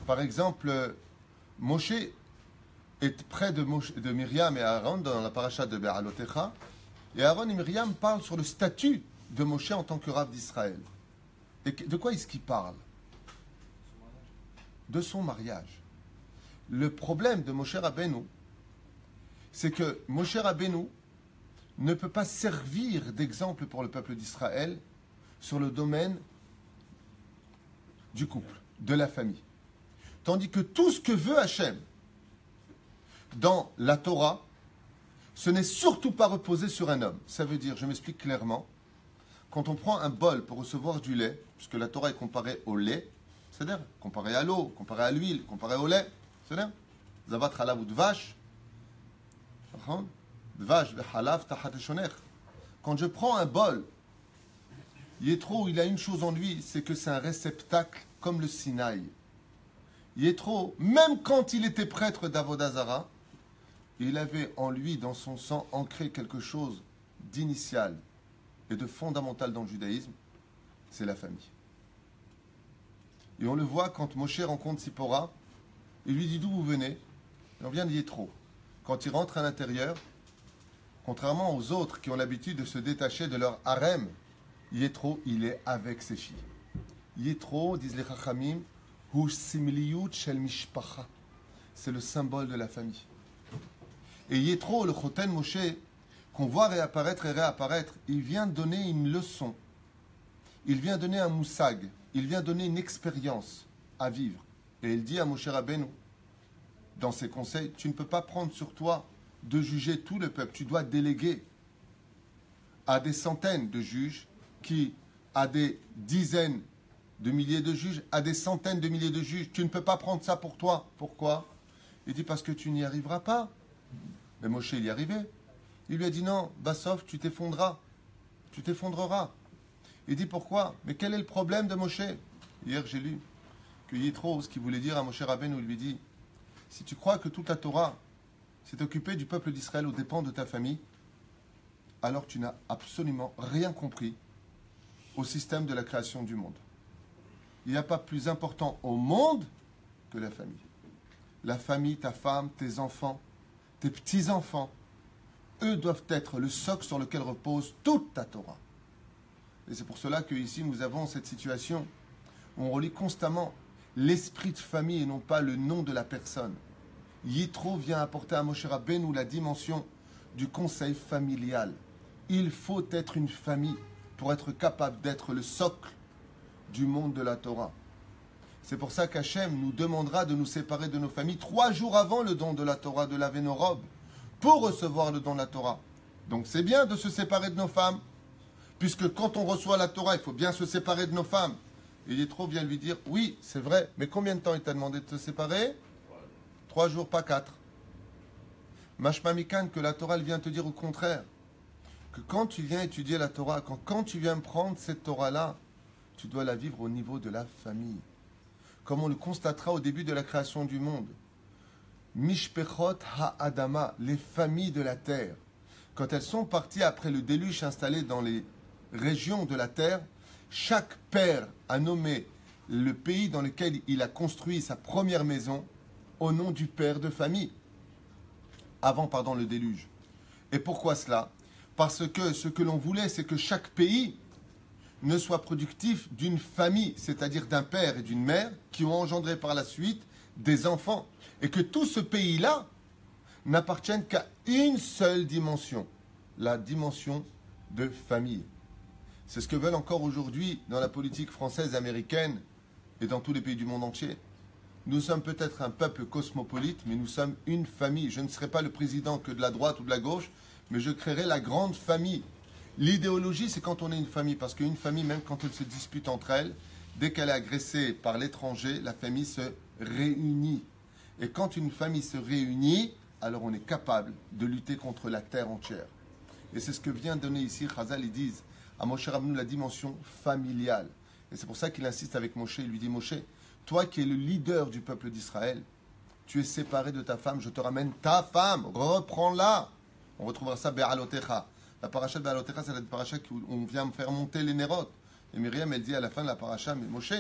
Par exemple, Moshe est près de Myriam et Aaron dans la paracha de Be'alotecha, et Aaron et Myriam parlent sur le statut de Moshe en tant que Rav d'Israël. Et de quoi est-ce qu'il parle? De son mariage. Le problème de Moshe Rabbeinu, c'est que Moshe Rabbeinu ne peut pas servir d'exemple pour le peuple d'Israël sur le domaine du couple, de la famille. Tandis que tout ce que veut Hachem dans la Torah, ce n'est surtout pas reposé sur un homme. Ça veut dire, je m'explique clairement, quand on prend un bol pour recevoir du lait, puisque la Torah est comparée au lait, c'est-à-dire comparée à l'eau, comparée à l'huile, comparée au lait, c'est-à-dire zavat halav ou dvash, dvash halav tahat shoner. Quand je prends un bol, Yétro, il a une chose en lui, c'est que c'est un réceptacle comme le Sinaï. Yétro, même quand il était prêtre d'Avodah Zara, il avait en lui, dans son sang, ancré quelque chose d'initial et de fondamental dans le judaïsme, c'est la famille. Et on le voit quand Moshe rencontre Sipora, il lui dit d'où vous venez. Et on vient de Yétro. Quand il rentre à l'intérieur, contrairement aux autres qui ont l'habitude de se détacher de leur harem, Yétro, il est avec ses filles. Yétro, disent les Chachamim, hu similiyut shel mishpacha. C'est le symbole de la famille. Et Yétro, le Choten Moshe, qu'on voit réapparaître et réapparaître, il vient donner une leçon. Il vient donner un moussag. Il vient donner une expérience à vivre. Et il dit à Moshe Rabbeinu, dans ses conseils, tu ne peux pas prendre sur toi de juger tout le peuple. Tu dois déléguer à des centaines de juges, qui à des dizaines de milliers de juges, à des centaines de milliers de juges. Tu ne peux pas prendre ça pour toi. Pourquoi? Il dit parce que tu n'y arriveras pas. Mais Moshe, il y arrivait. Il lui a dit non, Bassof, tu t'effondreras. Tu t'effondreras. Il dit pourquoi? Mais quel est le problème de Moshe? Hier, j'ai lu que Yitro, ce qu'il voulait dire à Moshe Rabbeinu, lui dit si tu crois que toute la Torah s'est occupée du peuple d'Israël aux dépens de ta famille, alors tu n'as absolument rien compris au système de la création du monde. Il n'y a pas plus important au monde que la famille. La famille, ta femme, tes enfants, tes petits-enfants, eux doivent être le socle sur lequel repose toute ta Torah. Et c'est pour cela qu'ici, nous avons cette situation où on relit constamment l'esprit de famille et non pas le nom de la personne. Yitro vient apporter à Moshe Rabbeinu la dimension du conseil familial. Il faut être une famille pour être capable d'être le socle du monde de la Torah. C'est pour ça qu'Hachem nous demandera de nous séparer de nos familles 3 jours avant le don de la Torah, de laver nos robes, pour recevoir le don de la Torah. Donc c'est bien de se séparer de nos femmes, puisque quand on reçoit la Torah, il faut bien se séparer de nos femmes. Et Yitro vient lui dire, oui, c'est vrai, mais combien de temps il t'a demandé de te séparer? 3 jours, pas 4. Mashma Mikan, que la Torah elle vient te dire au contraire, que quand tu viens étudier la Torah, quand tu viens prendre cette Torah-là, tu dois la vivre au niveau de la famille. Comme on le constatera au début de la création du monde. Mishpechot ha-Adama, les familles de la terre. Quand elles sont parties après le déluge installé dans les régions de la terre, chaque père a nommé le pays dans lequel il a construit sa première maison au nom du père de famille. Avant, le déluge. Et pourquoi cela? Parce que ce que l'on voulait, c'est que chaque pays ne soit productif d'une famille, c'est-à-dire d'un père et d'une mère qui ont engendré par la suite des enfants. Et que tout ce pays-là n'appartienne qu'à une seule dimension, la dimension de famille. C'est ce que veulent encore aujourd'hui dans la politique française et américaine et dans tous les pays du monde entier. Nous sommes peut-être un peuple cosmopolite, mais nous sommes une famille. Je ne serai pas le président que de la droite ou de la gauche, mais je créerai la grande famille. L'idéologie, c'est quand on est une famille, parce qu'une famille, même quand elle se dispute entre elles, dès qu'elle est agressée par l'étranger, la famille se réunit. Et quand une famille se réunit, alors on est capable de lutter contre la terre entière. Et c'est ce que vient donner ici Chazal, ils disent à Moshe Rabbeinu la dimension familiale. Et c'est pour ça qu'il insiste avec Moshe, il lui dit, Moshe, toi qui es le leader du peuple d'Israël, tu es séparé de ta femme, je te ramène ta femme, reprends-la. On retrouvera ça Be'alotecha. La paracha de Be'alotecha, c'est la paracha où on vient me faire monter les nérotes. Et Myriam, elle dit à la fin de la paracha, mais Moshe,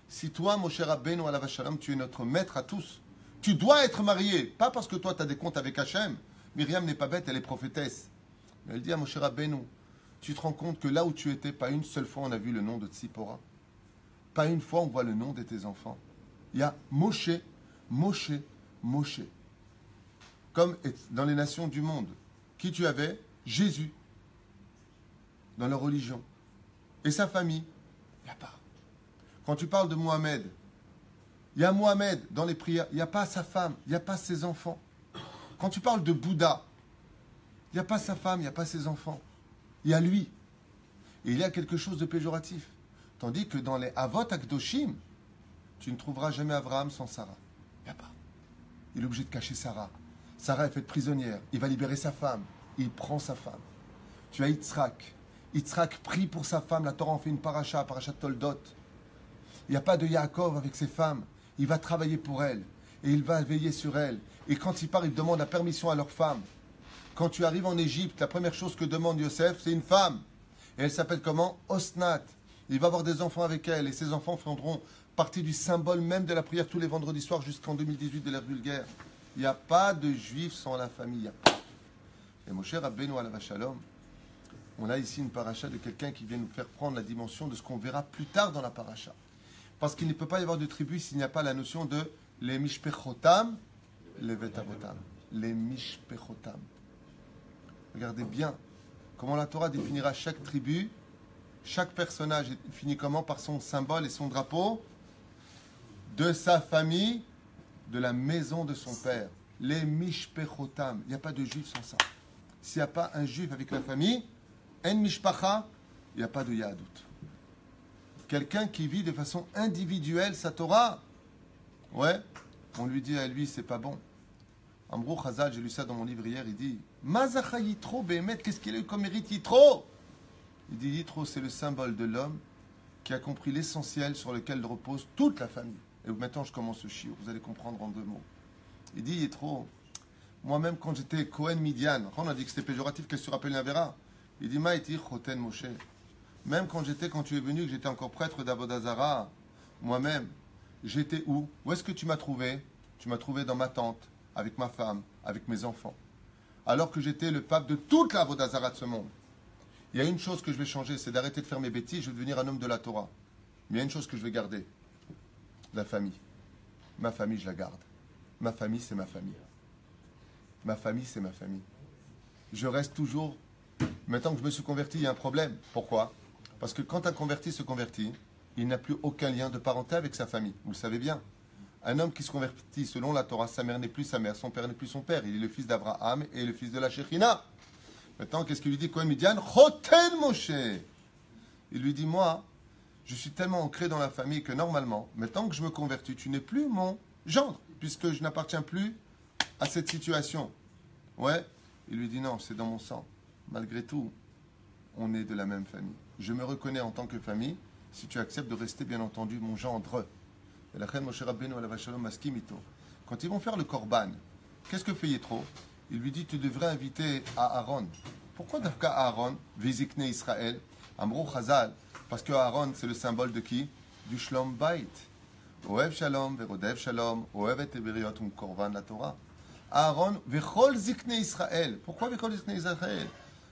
si toi, Moshe Rabbeinu alav shalom, tu es notre maître à tous, tu dois être marié, pas parce que toi tu as des comptes avec Hachem. Myriam n'est pas bête, elle est prophétesse. Mais elle dit à Moshe Rabbeinu, tu te rends compte que là où tu étais, pas une seule fois on a vu le nom de Tzipora. Pas une fois on voit le nom de tes enfants. Il y a Moshe, Moshe, Moshe. Comme dans les nations du monde. Qui tu avais? Jésus. Dans leur religion. Et sa famille? Il n'y a pas. Quand tu parles de Mohamed, il y a Mohamed dans les prières, il n'y a pas sa femme, il n'y a pas ses enfants. Quand tu parles de Bouddha, il n'y a pas sa femme, il n'y a pas ses enfants. Il y a lui. Et il y a quelque chose de péjoratif. Tandis que dans les Avot Akdoshim, tu ne trouveras jamais Abraham sans Sarah. Il n'y a pas. Il est obligé de cacher Sarah. Sarah est faite prisonnière. Il va libérer sa femme. Il prend sa femme. Tu as Yitzhak. Yitzhak prie pour sa femme. La Torah en fait une paracha Toldot. Il n'y a pas de Yaakov avec ses femmes. Il va travailler pour elles. Et il va veiller sur elles. Et quand il part, il demande la permission à leurs femmes. Quand tu arrives en Égypte, la première chose que demande Yosef, c'est une femme. Et elle s'appelle comment? Osnat. Il va avoir des enfants avec elle. Et ces enfants feront partie du symbole même de la prière tous les vendredis soirs jusqu'en 2018 de l'ère vulgaire. Il n'y a pas de juifs sans la famille. Et Moshe Rabbeinu alav shalom, on a ici une paracha de quelqu'un qui vient nous faire prendre la dimension de ce qu'on verra plus tard dans la paracha. Parce qu'il ne peut pas y avoir de tribu s'il n'y a pas la notion de les mishpechotam, les vetavotam. Les mishpechotam. Regardez bien comment la Torah définira chaque tribu, chaque personnage est défini comment? Par son symbole et son drapeau de sa famille, de la maison de son père. Les mishpechotam. Il n'y a pas de juif sans ça. S'il n'y a pas un juif avec la famille, en mishpacha, il n'y a pas de yahadout. Quelqu'un qui vit de façon individuelle sa Torah, ouais, on lui dit à lui, c'est pas bon. Amrou Chazal, j'ai lu ça dans mon livre hier, il dit, Mazacha Yitro, Bémet, qu'est-ce qu'il a eu comme mérite Yitro? Il dit, Yitro, c'est le symbole de l'homme qui a compris l'essentiel sur lequel repose toute la famille. Et maintenant, je commence ce chiot, vous allez comprendre en 2 mots. Il dit, Yitro, moi-même, quand j'étais Cohen Midian, on a dit que c'était péjoratif, qu'est-ce que tu rappelles Navera? Il dit, Maïti Choten Moshe. Même quand tu es venu, que j'étais encore prêtre d'Avodazara, moi-même, j'étais où? Où est-ce que tu m'as trouvé? Tu m'as trouvé dans ma tente, avec ma femme, avec mes enfants. Alors que j'étais le pape de toute la Avodah Zarah de ce monde. Il y a une chose que je vais changer, c'est d'arrêter de faire mes bêtises, je vais devenir un homme de la Torah. Mais il y a une chose que je vais garder. La famille. Ma famille, je la garde. Ma famille, c'est ma famille. Ma famille, c'est ma famille. Je reste toujours... Maintenant que je me suis converti, il y a un problème. Pourquoi? Parce que quand un converti se convertit, il n'a plus aucun lien de parenté avec sa famille. Vous le savez bien. Un homme qui se convertit selon la Torah, sa mère n'est plus sa mère, son père n'est plus son père. Il est le fils d'Abraham et le fils de la Shekhinah. Maintenant, qu'est-ce qu'il lui dit, Cohen Midian? Choten Moshe. Il lui dit, moi, je suis tellement ancré dans la famille que normalement, maintenant que je me convertis, tu n'es plus mon gendre, puisque je n'appartiens plus à cette situation. Ouais. Il lui dit, non, c'est dans mon sang. Malgré tout, on est de la même famille. Je me reconnais en tant que famille, si tu acceptes de rester, bien entendu, mon gendre. Et la reine Moshe Rabbeinu alav shalom maskim ito. Quand ils vont faire le korban, qu'est-ce que fait Yitro? Il lui dit, tu devrais inviter à Aaron. Pourquoi d'Afka Aaron, Vizikne Israël, Amrou Chazal? Parce que Aaron, c'est le symbole de qui? Du Shlom Bait. Oev Shalom, Verodev Shalom, Oev et Eberiot Korban la Torah. Aaron, Vechol Zikne Israël. Pourquoi Vechol Zikne Israël?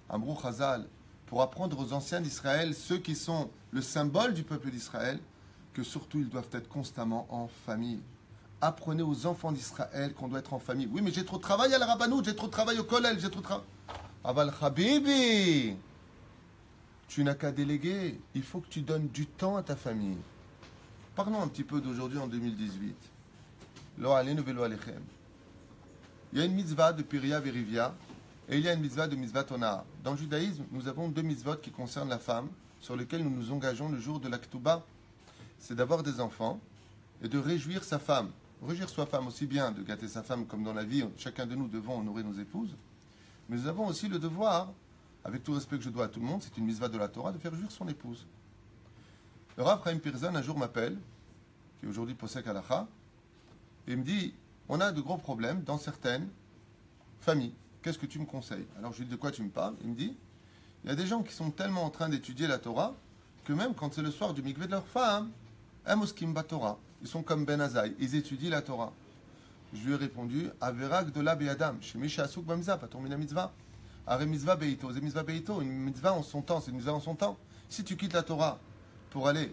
Amrou Chazal, pour apprendre aux anciens d'Israël, ceux qui sont le symbole du peuple d'Israël, que surtout ils doivent être constamment en famille. Apprenez aux enfants d'Israël qu'on doit être en famille. Oui, mais j'ai trop de travail à la Rabbanout, j'ai trop de travail au Kollel, j'ai trop de travail. Aval Habibi, tu n'as qu'à déléguer. Il faut que tu donnes du temps à ta famille. Parlons un petit peu d'aujourd'hui en 2018. Lo alenu velo alechem. Il y a une mitzvah de Piria Verivia et il y a une mitzvah de mitzvah Tona. Dans le judaïsme, nous avons deux mitzvot qui concernent la femme, sur lesquelles nous nous engageons le jour de la Ketouba. C'est d'avoir des enfants et de réjouir sa femme. Réjouir sa femme aussi bien, de gâter sa femme comme dans la vie, chacun de nous devons honorer nos épouses. Mais nous avons aussi le devoir, avec tout respect que je dois à tout le monde, c'est une mitzvah de la Torah, de faire jouir son épouse. Le Rav Chaim Pirzan un jour m'appelle, qui est aujourd'hui Posek Halacha, et il me dit, on a de gros problèmes dans certaines familles. Qu'est-ce que tu me conseilles? Alors je lui dis, de quoi tu me parles? Il me dit, il y a des gens qui sont tellement en train d'étudier la Torah, que même quand c'est le soir du mikveh de leur femme, Torah. Ils sont comme Ben Azaï, ils étudient la Torah. Je lui ai répondu, Averak de la Be'adam, chez Misha Asuk Bamza, Pator Mina Mitzvah. Are Mitzvah Beito, c'est Mitzvah Beito, une Mitzvah en son temps, c'est une Mitzvah en son temps. Si tu quittes la Torah pour aller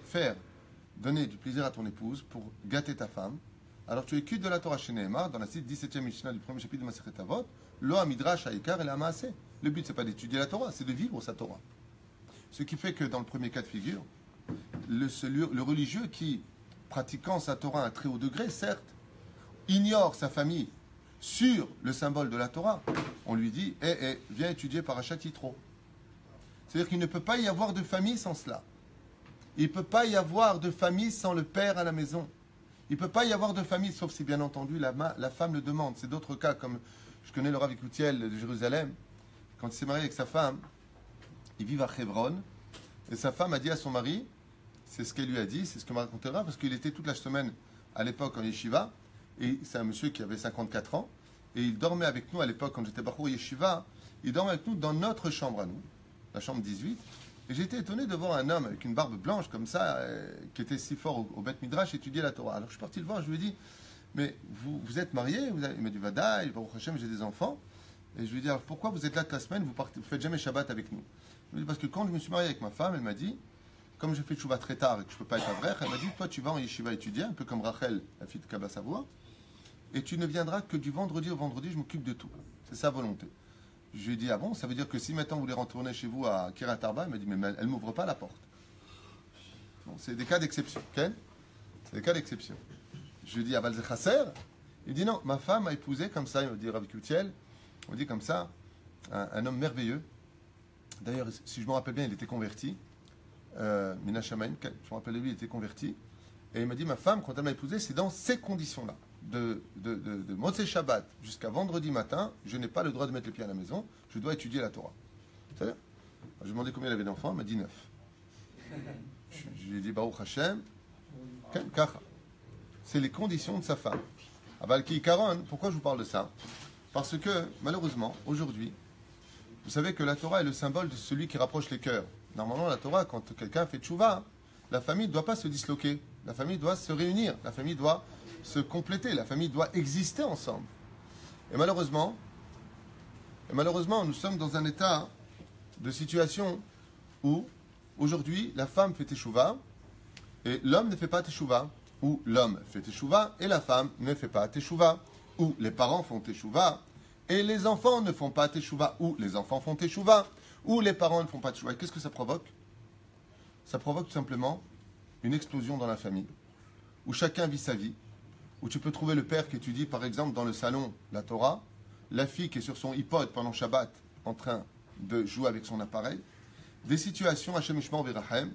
donner du plaisir à ton épouse, pour gâter ta femme, alors tu écoutes de la Torah chez Nehemar, dans la 17e Mishnah du premier chapitre de Masechet Avot, Lo Midrash Haïkar et la Maaseh. Le but, c'est pas d'étudier la Torah, c'est de vivre sa Torah. Ce qui fait que dans le premier cas de figure, le religieux qui, pratiquant sa Torah à un très haut degré, certes, ignore sa famille sur le symbole de la Torah, on lui dit, viens étudier Parashat Yitro. C'est-à-dire qu'il ne peut pas y avoir de famille sans cela. Il ne peut pas y avoir de famille sans le père à la maison. Il ne peut pas y avoir de famille, sauf si bien entendu la femme le demande. C'est d'autres cas, comme je connais le Rav Ikoutiel de Jérusalem, quand il s'est marié avec sa femme, ils vivent à Hebron, et sa femme a dit à son mari, c'est ce qu'elle lui a dit, c'est ce que m'a raconté Rav, parce qu'il était toute la semaine à l'époque en yeshiva, et c'est un monsieur qui avait 54 ans, et il dormait avec nous à l'époque, quand j'étais Bachour Yeshiva, il dormait avec nous dans notre chambre à nous, la chambre 18, et j'étais étonné de voir un homme avec une barbe blanche comme ça, qui était si fort au Beth Midrash, étudier la Torah. Alors je suis parti le voir, je lui ai dit, mais vous êtes marié? Il m'a dit, Vadaï, Baruch Hashem, j'ai des enfants. Et je lui ai dit, alors pourquoi vous êtes là toute la semaine, vous faites jamais Shabbat avec nous? Il m'a dit, parce que quand je me suis marié avec ma femme, elle m'a dit, comme j'ai fait Tchouva très tard et que je ne peux pas être avrer, elle m'a dit, toi tu vas en yeshiva étudier, un peu comme Rachel, la fille de Kaba Savoie, et tu ne viendras que du vendredi au vendredi, je m'occupe de tout. C'est sa volonté. Je lui ai dit, ah bon, ça veut dire que si maintenant vous voulez retourner chez vous à Kiryat Arba, elle m'a dit, mais elle ne m'ouvre pas la porte. Bon, c'est des cas d'exception, ok? C'est des cas d'exception. Je lui ai dit, Aval Zechasser? Il dit, non, ma femme a épousé comme ça, il me dit, Rav Koutiel, on dit comme ça, un homme merveilleux. D'ailleurs, si je me rappelle bien, il était converti. Mina Shamaim, je me rappelle lui, il était converti. Et il m'a dit, ma femme, quand elle m'a épousé, c'est dans ces conditions-là. De Motzei Shabbat jusqu'à vendredi matin, je n'ai pas le droit de mettre les pieds à la maison, je dois étudier la Torah. C'est-à-dire, je lui ai demandé combien il avait d'enfants, il m'a dit 9. Je lui ai dit, Baruch Hashem, Kacha. C'est les conditions de sa femme. Abalki Karon, pourquoi je vous parle de ça? Parce que, malheureusement, aujourd'hui, vous savez que la Torah est le symbole de celui qui rapproche les cœurs. Normalement, la Torah, quand quelqu'un fait tchouva, la famille ne doit pas se disloquer. La famille doit se réunir. La famille doit se compléter. La famille doit exister ensemble. Et malheureusement, nous sommes dans un état de situation où, aujourd'hui, la femme fait teshuva et l'homme ne fait pas teshuva. Ou l'homme fait teshuva et la femme ne fait pas teshuva. Ou les parents font teshuva et les enfants ne font pas teshuva. Ou les enfants font teshuva. Ou les parents ne font pas teshuva. Qu'est-ce que ça provoque? Ça provoque tout simplement une explosion dans la famille, où chacun vit sa vie, où tu peux trouver le père qui étudie par exemple dans le salon la Torah, la fille qui est sur son iPod pendant Shabbat en train de jouer avec son appareil, des situations Hashem Yishmor V'Rachem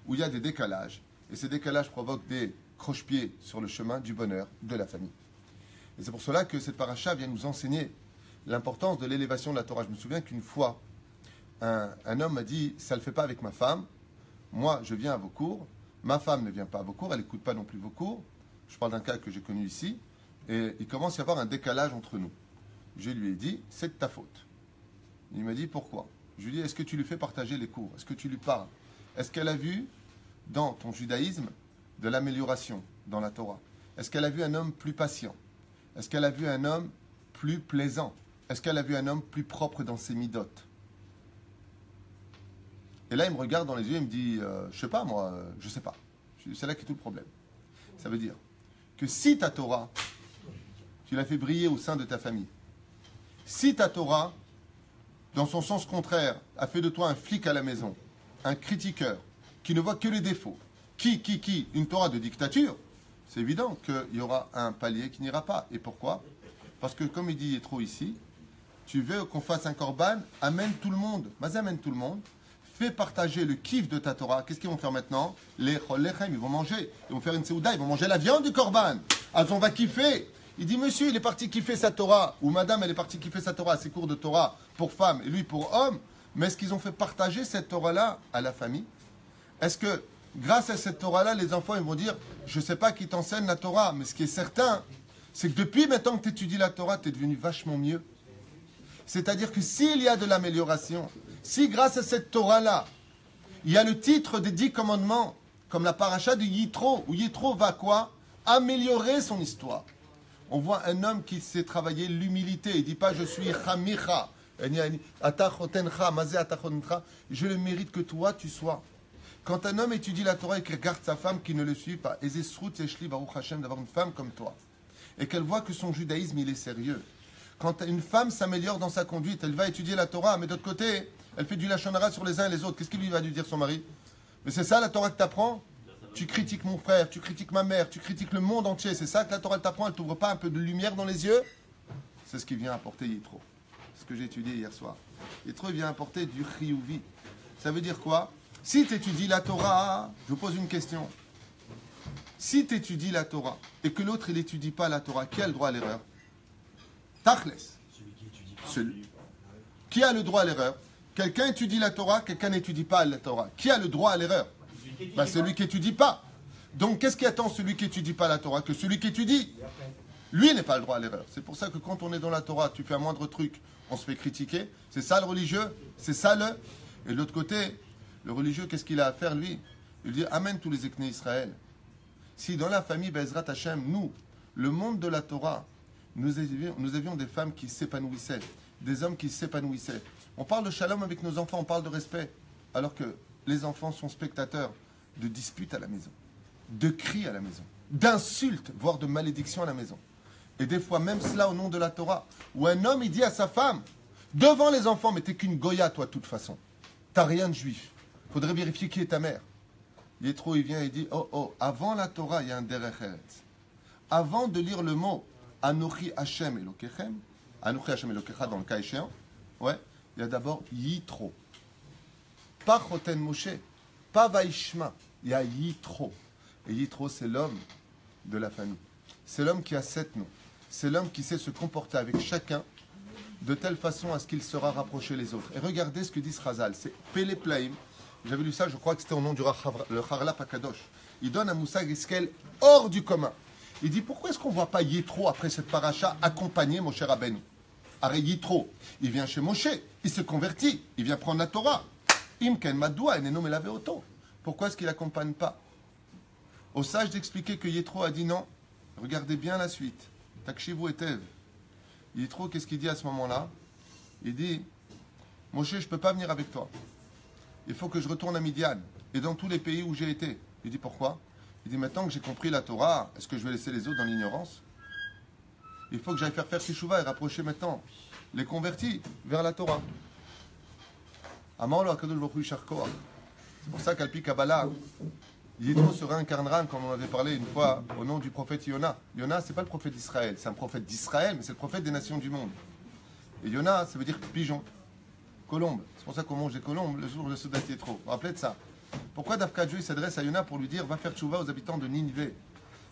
où il y a des décalages, et ces décalages provoquent des croche-pieds sur le chemin du bonheur de la famille. Et c'est pour cela que cette paracha vient nous enseigner l'importance de l'élévation de la Torah. Je me souviens qu'une fois, un homme m'a dit « ça ne le fait pas avec ma femme, moi je viens à vos cours, ma femme ne vient pas à vos cours, elle n'écoute pas non plus vos cours. » Je parle d'un cas que j'ai connu ici, et il commence à y avoir un décalage entre nous. Je lui ai dit, c'est de ta faute. Il m'a dit, pourquoi? Je lui ai dit, est-ce que tu lui fais partager les cours? Est-ce que tu lui parles? Est-ce qu'elle a vu, dans ton judaïsme, de l'amélioration dans la Torah? Est-ce qu'elle a vu un homme plus patient? Est-ce qu'elle a vu un homme plus plaisant? Est-ce qu'elle a vu un homme plus propre dans ses midotes? Et là, il me regarde dans les yeux et me dit, je sais pas moi, je sais pas. C'est là qu'est tout le problème. Ça veut dire que si ta Torah, tu l'as fait briller au sein de ta famille, si ta Torah, dans son sens contraire, a fait de toi un flic à la maison, un critiqueur, qui ne voit que les défauts, une Torah de dictature, c'est évident qu'il y aura un palier qui n'ira pas. Et pourquoi? Parce que, comme il dit Yétro ici, tu veux qu'on fasse un korban, amène tout le monde. Mas amène tout le monde. Fais partager le kiff de ta Torah. Qu'est-ce qu'ils vont faire maintenant? Les chol lechem, ils vont manger. Ils vont faire une seouda, ils vont manger la viande du korban. Alors on va kiffer. Il dit, monsieur, il est parti kiffer sa Torah. Ou madame, elle est partie kiffer sa Torah, ses cours de Torah pour femmes et lui pour hommes. Mais est-ce qu'ils ont fait partager cette Torah-là à la famille? Est-ce que, grâce à cette Torah-là, les enfants, ils vont dire, je ne sais pas qui t'enseigne la Torah, mais ce qui est certain, c'est que depuis maintenant que tu étudies la Torah, tu es devenu vachement mieux. C'est-à-dire que s'il y a de l'amélioration, si grâce à cette Torah-là, il y a le titre des 10 commandements, comme la paracha de Yitro, où Yitro va quoi? Améliorer son histoire. On voit un homme qui sait travailler l'humilité. Il ne dit pas je suis Chamicha, je le mérite que toi tu sois. Quand un homme étudie la Torah et qu'il regarde sa femme qui ne le suit pas, d'avoir une femme comme toi, et qu'elle voit que son judaïsme il est sérieux. Quand une femme s'améliore dans sa conduite, elle va étudier la Torah, mais d'autre côté, elle fait du lachon hara sur les uns et les autres. Qu'est-ce qu'il lui va lui dire son mari? Mais c'est ça la Torah que tu apprends? Tu critiques mon frère, tu critiques ma mère, tu critiques le monde entier. C'est ça que la Torah t'apprend? Elle t'ouvre pas un peu de lumière dans les yeux? C'est ce qui vient apporter Yitro. C'est ce que j'ai étudié hier soir. Yitro vient apporter du chiyuvi. Ça veut dire quoi? Si tu étudies la Torah, je vous pose une question. Si tu étudies la Torah et que l'autre il n'étudie pas la Torah, qui a le droit à l'erreur? Tachles. Celui qui étudie pas. Celui. Qui a le droit à l'erreur? Quelqu'un étudie la Torah, quelqu'un n'étudie pas la Torah. Qui a le droit à l'erreur? Celui qui n'étudie pas. Donc qu'est-ce qui attend celui qui n'étudie pas la Torah? Que celui qui étudie. Lui n'est pas le droit à l'erreur. C'est pour ça que quand on est dans la Torah, tu fais un moindre truc, on se fait critiquer. C'est ça le religieux? C'est ça le... Et de l'autre côté, le religieux, qu'est-ce qu'il a à faire lui? Il dit, amène tous les Ekné Israël. Si dans la famille Bezrat Hashem, nous, le monde de la Torah, nous avions des femmes qui s'épanouissaient, des hommes qui s'épanouissaient. On parle de shalom avec nos enfants, on parle de respect, alors que les enfants sont spectateurs de disputes à la maison, de cris à la maison, d'insultes, voire de malédictions à la maison. Et des fois, même cela au nom de la Torah, où un homme, il dit à sa femme, devant les enfants, mais t'es qu'une goya, toi, de toute façon. T'as rien de juif. Faudrait vérifier qui est ta mère. Yétro, il vient et dit, oh, avant la Torah, il y a un derech eretz. Avant de lire le mot Anochi Hashem Elokechem, Anochi Hashem Elokecha dans le cas échéant, ouais, il y a d'abord Yitro. Pas Choten Moshe, pas Vaishma, il y a Yitro. Et Yitro, c'est l'homme de la famille. C'est l'homme qui a 7 noms. C'est l'homme qui sait se comporter avec chacun de telle façon à ce qu'il sera rapproché les autres. Et regardez ce que dit Srazal, c'est Pele Plaim. J'avais lu ça, je crois que c'était au nom du le Harla Pakadosh. Il donne un Moussag Eskel hors du commun. Il dit, pourquoi est-ce qu'on ne voit pas Yitro après cette paracha accompagner Moshe Rabbeinu? Arrête Yitro, il vient chez Moshe, il se convertit, il vient prendre la Torah. Imken Madoua et Neno Melave Oto. Pourquoi est-ce qu'il n'accompagne pas? Au sage d'expliquer que Yétro a dit non. Regardez bien la suite. Takshivu etev. Yétro, qu'est-ce qu'il dit à ce moment-là? Il dit, Moshe, je ne peux pas venir avec toi. Il faut que je retourne à Midian et dans tous les pays où j'ai été. Il dit, pourquoi? Il dit, maintenant que j'ai compris la Torah, est-ce que je vais laisser les autres dans l'ignorance? Il faut que j'aille faire Teshuvah et rapprocher maintenant les convertis vers la Torah. C'est pour ça qu'Alpi Kabbalah, Yitro se réincarnera, comme on avait parlé une fois, au nom du prophète Yona. Yona, ce n'est pas le prophète d'Israël, c'est un prophète d'Israël, mais c'est le prophète des nations du monde. Et Yona, ça veut dire pigeon, colombe. C'est pour ça qu'on mange des colombes le jour de Soudat Yitro. Vous vous rappelez de ça? Pourquoi Dafka Dieu s'adresse à Yona pour lui dire va faire tchouva aux habitants de Ninive?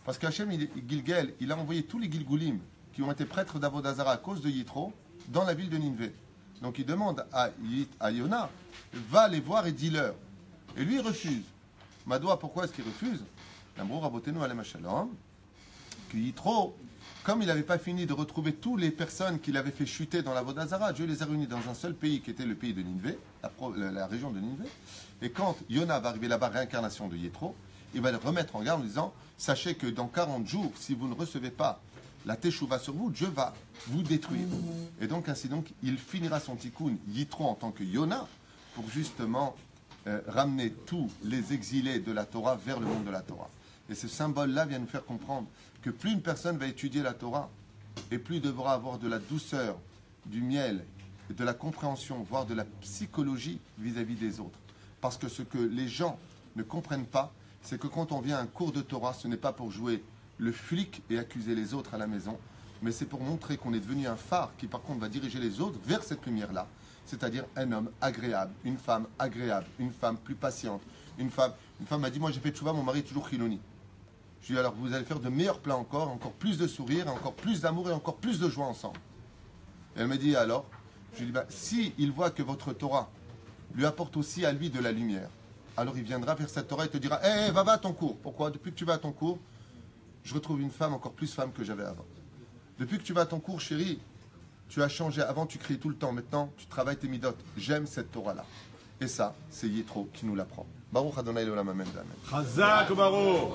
Parce qu'Hachem Gilgal, il a envoyé tous les Gilgulim qui ont été prêtres d'Avodazara à cause de Yitro dans la ville de Ninive. Donc il demande à Yona, va les voir et dis-leur. Et lui il refuse. Madoua, pourquoi est-ce qu'il refuse? L'Amrou Rabotenu Alem Shalom, que Yitro, comme il n'avait pas fini de retrouver toutes les personnes qu'il avait fait chuter dans la Vodazara, Dieu les a réunis dans un seul pays qui était le pays de Ninive, la région de Ninive. Et quand Yona va arriver là-bas, réincarnation de Yitro, il va le remettre en garde en disant, sachez que dans 40 jours, si vous ne recevez pas la Teshuvah sur vous, Dieu va vous détruire. Et donc, ainsi donc, il finira son tikkun Yitro en tant que Yona pour justement ramener tous les exilés de la Torah vers le monde de la Torah. Et ce symbole-là vient nous faire comprendre que plus une personne va étudier la Torah, et plus il devra avoir de la douceur, du miel, de la compréhension, voire de la psychologie vis-à-vis des autres. Parce que ce que les gens ne comprennent pas, c'est que quand on vient à un cours de Torah, ce n'est pas pour jouer le flic et accuser les autres à la maison, mais c'est pour montrer qu'on est devenu un phare qui par contre va diriger les autres vers cette lumière-là. C'est-à-dire un homme agréable, une femme plus patiente. Une femme m'a dit, moi j'ai fait tchouva, mon mari est toujours chiloni. Je lui ai dit, alors vous allez faire de meilleurs plats encore plus de sourires, encore plus d'amour et encore plus de joie ensemble. Et elle m'a dit, alors? Je lui ai dit, si il voit que votre Torah lui apporte aussi à lui de la lumière, alors il viendra vers cette Torah et te dira, hé, va à ton cours. Pourquoi? Depuis que tu vas à ton cours, je retrouve une femme encore plus femme que j'avais avant. Depuis que tu vas à ton cours, chérie, tu as changé. Avant, tu criais tout le temps. Maintenant, tu travailles tes midotes. J'aime cette Torah-là. Et ça, c'est Yitro qui nous l'apprend. Baruch Adonai Leolam Amen. Chazak Baruch.